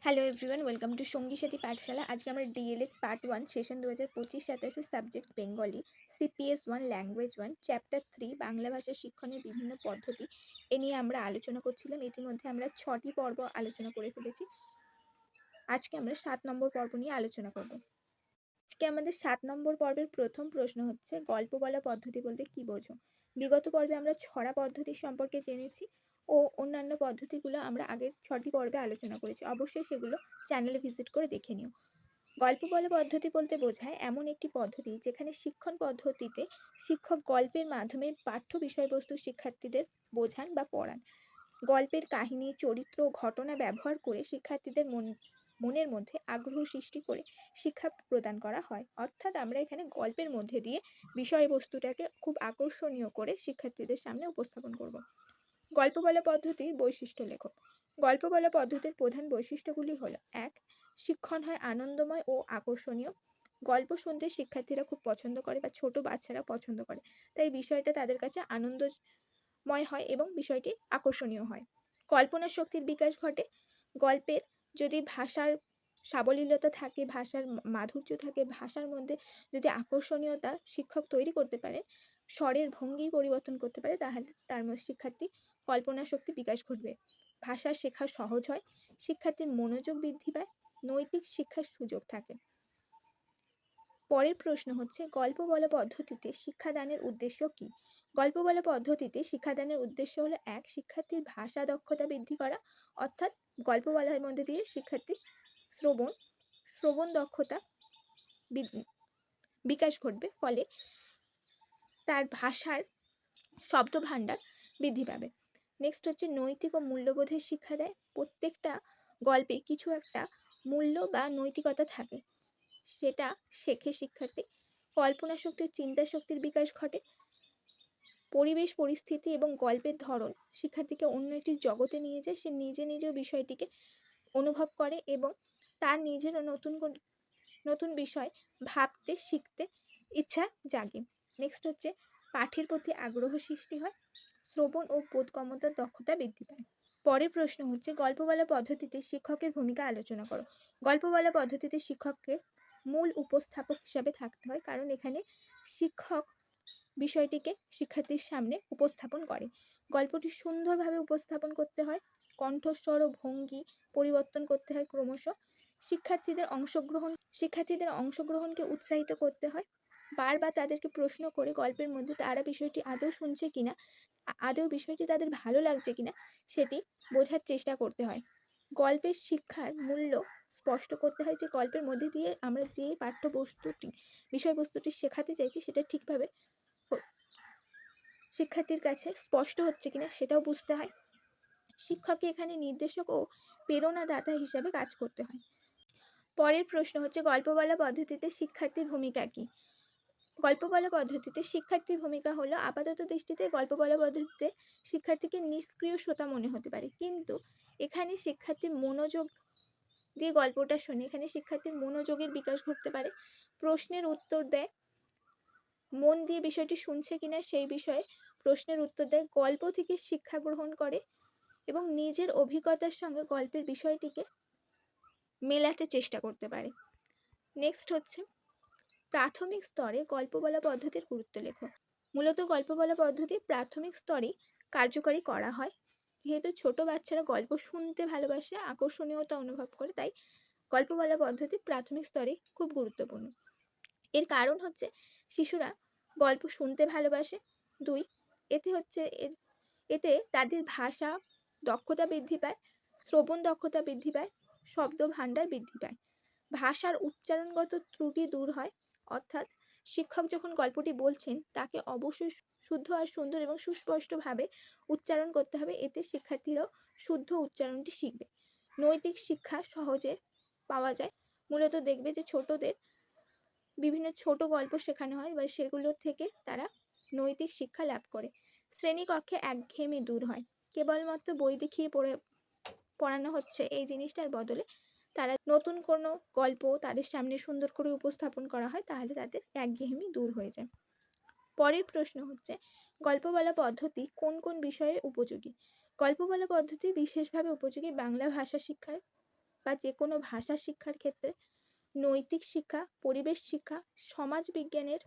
Hello everyone, welcome to সঙ্গী সাথী পাঠশালা। আজকে আমরা DElEd part 1 session 2025-27 subject Bengali, CPS 1 language 1 chapter 3 Bangla ভাষা শিক্ষণের বিভিন্ন পদ্ধতি এ নিয়ে আমরা আলোচনা করছিলাম। ইতিমধ্যে আমরা 6টি পর্ব আলোচনা করে ফেলেছি। আজকে আমরা 7 নম্বর পর্ব নিয়ে আলোচনা করব। আজকে আমাদের 7 নম্বর পর্বের প্রথম প্রশ্ন হচ্ছে, গল্প বলা পদ্ধতি বলতে কি বোঝো? বিগত পর্বে আমরা ছড়া পদ্ধতি সম্পর্কে জেনেছি ও অন্যান্য পদ্ধতিগুলো আমরা আগের 6টি পর্বে আলোচনা করেছি। অবশ্যই সেগুলো চ্যানেলে ভিজিট করে দেখে নিও। গল্প বলা পদ্ধতি বলতে বোঝায় এমন একটি পদ্ধতি যেখানে শিক্ষণ পদ্ধতিতে শিক্ষক গল্পের মাধ্যমে পাঠ্য বিষয়বস্তু শিক্ষার্থীদের বোঝান বা পড়ান। গল্পের কাহিনী, চরিত্র, ঘটনা ব্যবহার করে শিক্ষার্থীদের মনের মধ্যে আগ্রহ সৃষ্টি করে শিক্ষা প্রদান করা হয়। অর্থাৎ আমরা এখানে গল্পের মধ্যে দিয়ে বিষয়বস্তুটাকে খুব আকর্ষণীয় করে শিক্ষার্থীদের সামনে উপস্থাপন করব। গল্প বলা পদ্ধতির বৈশিষ্ট্য লেখো। গল্প বলা পদ্ধতির প্রধান বৈশিষ্ট্যগুলি হলো: 1. শিক্ষণ হয় আনন্দময় ও আকর্ষণীয়। গল্প শুনতে শিক্ষার্থীরা খুব পছন্দ করে বা ছোট বাচ্চারা পছন্দ করে, তাই বিষয়টা তাদের কাছে আনন্দময় হয় এবং বিষয়টি আকর্ষণীয় হয়। কল্পনা শক্তির বিকাশ ঘটে। গল্পের যদি ভাষার সাবলীলতা থাকে, ভাষার মাধুর্য থাকে, ভাষার মধ্যে যদি আকর্ষণীয়তা শিক্ষক তৈরি করতে পারে, স্বরের ভঙ্গি পরিবর্তন করতে পারে, তাহলে তার শিক্ষার্থী কল্পনা শক্তি বিকাশ ঘটবে। ভাষা শেখা সহজ হয়, শিক্ষার্থীর মনোযোগ বৃদ্ধি পায়, নৈতিক শিক্ষার সুযোগ থাকে। পরের প্রশ্ন হচ্ছে, গল্প বলা পদ্ধতিতে শিক্ষাদানের উদ্দেশ্য কি? গল্প বলা পদ্ধতিতে শিক্ষাদানের উদ্দেশ্য হলো: 1. শিক্ষার্থীর ভাষা দক্ষতা বৃদ্ধি করা। অর্থাৎ গল্প বলার মধ্যে দিয়ে শিক্ষার্থীর শ্রবণ দক্ষতা বিকাশ ঘটবে, ফলে তার ভাষার শব্দ ভাণ্ডার বৃদ্ধি পাবে। নেক্সট হচ্ছে, নৈতিক ও মূল্যবোধের শিক্ষা দেয়। প্রত্যেকটা গল্পে কিছু একটা মূল্য বা নৈতিকতা থাকে, সেটা শেখে শিক্ষার্থী। কল্পনা শক্তি, চিন্তা শক্তির বিকাশ ঘটে। পরিবেশ পরিস্থিতি এবং গল্পের ধরন শিক্ষার্থীকে অন্য একটি জগতে নিয়ে যায়, সে নিজেও বিষয়টিকে অনুভব করে এবং তার নিজেরও নতুন বিষয় ভাবতে শিখতে ইচ্ছা জাগে। নেক্সট হচ্ছে, পাঠের প্রতি আগ্রহ সৃষ্টি হয়, শ্রবণ ও বোধগম্যতার দক্ষতা বৃদ্ধি পায়। পরের প্রশ্ন হচ্ছে, গল্প বলা পদ্ধতিতে শিক্ষকের ভূমিকা আলোচনা করো। গল্প বলা পদ্ধতিতে শিক্ষককে মূল উপস্থাপক হিসাবে থাকতে হয়, কারণ এখানে শিক্ষক বিষয়টিকে শিক্ষার্থীর সামনে উপস্থাপন করে। গল্পটি সুন্দরভাবে উপস্থাপন করতে হয়, কণ্ঠস্বর ও ভঙ্গি পরিবর্তন করতে হয় ক্রমশ। শিক্ষার্থীদের অংশগ্রহণকে উৎসাহিত করতে হয়, বারবার তাদেরকে প্রশ্ন করে গল্পের মধ্যে তারা বিষয়টি আদৌ শুনছে কিনা, আদৌ বিষয়টি তাদের ভালো লাগছে কিনা সেটি বোঝার চেষ্টা করতে হয়। গল্পের শিক্ষার মূল্য স্পষ্ট করতে হয়, যে গল্পের মধ্যে দিয়ে আমরা যে বিষয়বস্তুটি শেখাতে চাইছি সেটা ঠিকভাবে শিক্ষার্থীর কাছে স্পষ্ট হচ্ছে কিনা সেটাও বুঝতে হয়। শিক্ষককে এখানে নির্দেশক ও প্রেরণাদাতা হিসাবে কাজ করতে হয়। পরের প্রশ্ন হচ্ছে, গল্প বলা পদ্ধতিতে শিক্ষার্থীর ভূমিকা কি? গল্প বলা পদ্ধতিতে শিক্ষার্থীর ভূমিকা হলো, আপাতত দৃষ্টিতে গল্প বলা পদ্ধতিতে শিক্ষার্থীকে নিষ্ক্রিয় শ্রোতা মনে হতে পারে, কিন্তু এখানে শিক্ষার্থীর মনোযোগ দিয়ে গল্পটা শোনে, এখানে শিক্ষার্থীর মনোযোগের বিকাশ ঘটতে পারে, প্রশ্নের উত্তর দেয়, মন দিয়ে বিষয়টি শুনছে কিনা সেই বিষয়ে প্রশ্নের উত্তর দেয়, গল্প থেকে শিক্ষা গ্রহণ করে এবং নিজের অভিজ্ঞতার সঙ্গে গল্পের বিষয়টিকে মেলাতে চেষ্টা করতে পারে। নেক্সট হচ্ছে, প্রাথমিক স্তরে গল্প বলা পদ্ধতির গুরুত্ব লেখো। মূলত গল্প বলা পদ্ধতি প্রাথমিক স্তরেই কার্যকরী করা হয়, যেহেতু ছোট বাচ্চারা গল্প শুনতে ভালোবাসে, আকর্ষণীয়তা অনুভব করে, তাই গল্প বলা পদ্ধতি প্রাথমিক স্তরে খুব গুরুত্বপূর্ণ। এর কারণ হচ্ছে, শিশুরা গল্প শুনতে ভালোবাসে। 2. এতে তাদের ভাষা দক্ষতা বৃদ্ধি পায়, শ্রবণ দক্ষতা বৃদ্ধি পায়, শব্দ ভাণ্ডার বৃদ্ধি পায়, ভাষার উচ্চারণগত ত্রুটি দূর হয়। অর্থাৎ শিক্ষক যখন গল্পটি বলছেন তাকে অবশ্যই শুদ্ধ আর সুন্দর এবং সুস্পষ্টভাবে উচ্চারণ করতে হবে, এতে শিক্ষার্থীরাও শুদ্ধ উচ্চারণটি শিখবে। নৈতিক শিক্ষা সহজে পাওয়া যায়। মূলত দেখবে যে ছোটদের বিভিন্ন ছোট গল্প শেখানো হয় বা সেগুলোর থেকে তারা নৈতিক শিক্ষা লাভ করে। শ্রেণীকক্ষে একঘেয়েমি দূর হয়। কেবলমাত্র বই দেখিয়ে পড়ানো হচ্ছে এই জিনিসটার বদলে তারা নতুন কোনো গল্প তাদের সামনে সুন্দর করে উপস্থাপন করা হয়, তাহলে তাদের একঘেয়েমি দূর হয়ে যায়। পরের প্রশ্ন হচ্ছে, গল্প বলা পদ্ধতি কোন কোন বিষয়ে উপযোগী? গল্প বলা পদ্ধতি বিশেষভাবে উপযোগী বাংলা ভাষা শিক্ষায়, বা যে কোনো ভাষা শিক্ষার ক্ষেত্রে, নৈতিক শিক্ষা, পরিবেশ শিক্ষা, সমাজ বিজ্ঞানের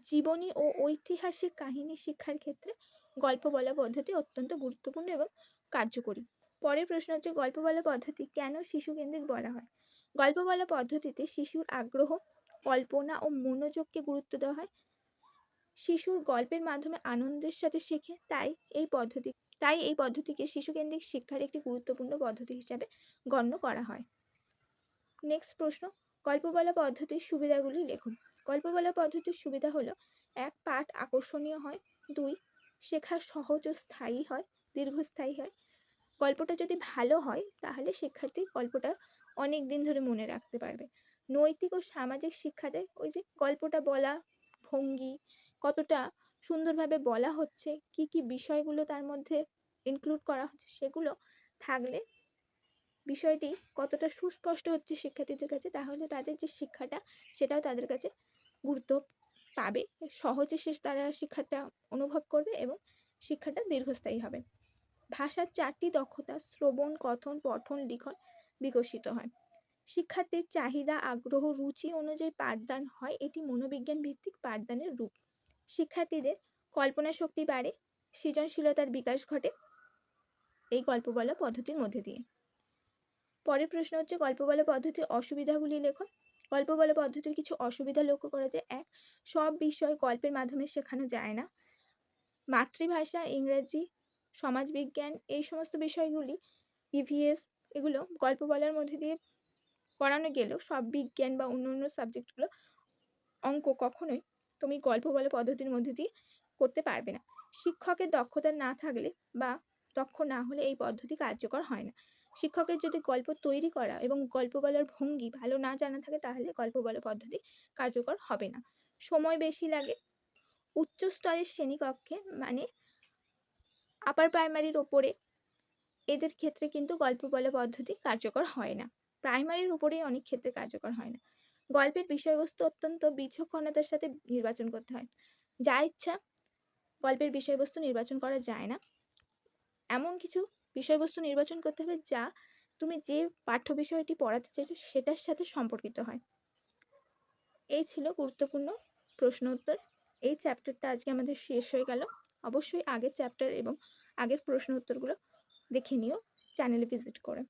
জীবনী ও ঐতিহাসিক কাহিনী শিক্ষার ক্ষেত্রে গল্প বলা পদ্ধতি অত্যন্ত গুরুত্বপূর্ণ এবং কার্যকরী। পরের প্রশ্ন হচ্ছে, গল্প বলা পদ্ধতি কেন শিশুকেন্দ্রিক বলা হয়? গল্প বলা পদ্ধতিতে শিশুর আগ্রহ, কল্পনা ও মনোযোগকে গুরুত্ব দেওয়া হয়। শিশুর গল্পের মাধ্যমে আনন্দের সাথে শেখে, তাই এই পদ্ধতিকে শিশুকেন্দ্রিক শিক্ষার একটি গুরুত্বপূর্ণ পদ্ধতি হিসাবে গণ্য করা হয়। নেক্সট প্রশ্ন, গল্প বলা পদ্ধতির সুবিধাগুলি লেখুন। গল্প বলা পদ্ধতির সুবিধা হলো: 1. পাঠ আকর্ষণীয় হয়। 2. শেখা সহজ ও স্থায়ী হয়, দীর্ঘস্থায়ী হয়। গল্পটা যদি ভালো হয় তাহলে শিক্ষার্থী গল্পটা অনেক দিন ধরে মনে রাখতে পারবে। নৈতিক ও সামাজিক শিক্ষা দেয়, ওই যে গল্পটা বলা ভঙ্গি, কতটা সুন্দরভাবে বলা হচ্ছে, কি কি বিষয়গুলো তার মধ্যে ইনক্লুড করা হচ্ছে, সেগুলো থাকলে বিষয়টি কতটা সুস্পষ্ট হচ্ছে শিক্ষার্থীদের কাছে, তাহলে তাদের যে শিক্ষাটা সেটাও তাদের কাছে গুরুত্ব পাবে, সহজে তারা শিক্ষাটা অনুভব করবে এবং শিক্ষাটা দীর্ঘস্থায়ী হবে। ভাষার 4টি দক্ষতা শ্রবণ, কথন, পঠন, লিখন বিকশিত হয়। শিক্ষার্থীর চাহিদা, আগ্রহ, রুচি অনুযায়ী পাঠদান হয়, এটি মনোবিজ্ঞান ভিত্তিক পাঠদানের রূপ। শিক্ষার্থীদের কল্পনা শক্তি বাড়ে, সৃজনশীলতার বিকাশ ঘটে এই গল্প বলা পদ্ধতির মধ্যে দিয়ে। পরের প্রশ্ন হচ্ছে, গল্প বলা পদ্ধতির অসুবিধাগুলি লেখো। গল্প বলা পদ্ধতির কিছু অসুবিধা লক্ষ্য করা যায়। 1. সব বিষয় গল্পের মাধ্যমে শেখানো যায় না। মাতৃভাষা, ইংরেজি, সমাজবিজ্ঞান এই সমস্ত বিষয়গুলি, ইভিএস, এগুলো গল্প বলার মধ্যে দিয়ে করানো গেলেও সব বিজ্ঞান বা অন্য সাবজেক্টগুলো, অঙ্ক কখনোই তুমি গল্প বলা পদ্ধতির মধ্যে দিয়ে করতে পারবে না। শিক্ষকের দক্ষতা না থাকলে বা দক্ষ না হলে এই পদ্ধতি কার্যকর হয় না। শিক্ষকের যদি গল্প তৈরি করা এবং গল্প বলার ভঙ্গি ভালো না জানা থাকে তাহলে গল্প বলা পদ্ধতি কার্যকর হবে না। সময় বেশি লাগে। উচ্চ স্তরের শ্রেণীকক্ষে, মানে আপার প্রাইমারির ওপরে, এদের ক্ষেত্রে কিন্তু গল্প বলা পদ্ধতি কার্যকর হয় না। প্রাইমারির উপরেই অনেক ক্ষেত্রে কার্যকর হয় না। গল্পের বিষয়বস্তু অত্যন্ত বিচক্ষণতার সাথে নির্বাচন করতে হয়। যা ইচ্ছা গল্পের বিষয়বস্তু নির্বাচন করা যায় না। এমন কিছু বিষয়বস্তু নির্বাচন করতে হবে যা তুমি যে পাঠ্য বিষয়টি পড়াতে চাইছো সেটার সাথে সম্পর্কিত হয়। এই ছিল গুরুত্বপূর্ণ প্রশ্ন উত্তর। এই চ্যাপ্টারটা আজকে আমাদের শেষ হয়ে গেল। অবশ্যই আগের চ্যাপ্টার এবং আগের প্রশ্ন উত্তরগুলো দেখে নিও চ্যানেলে ভিজিট করে।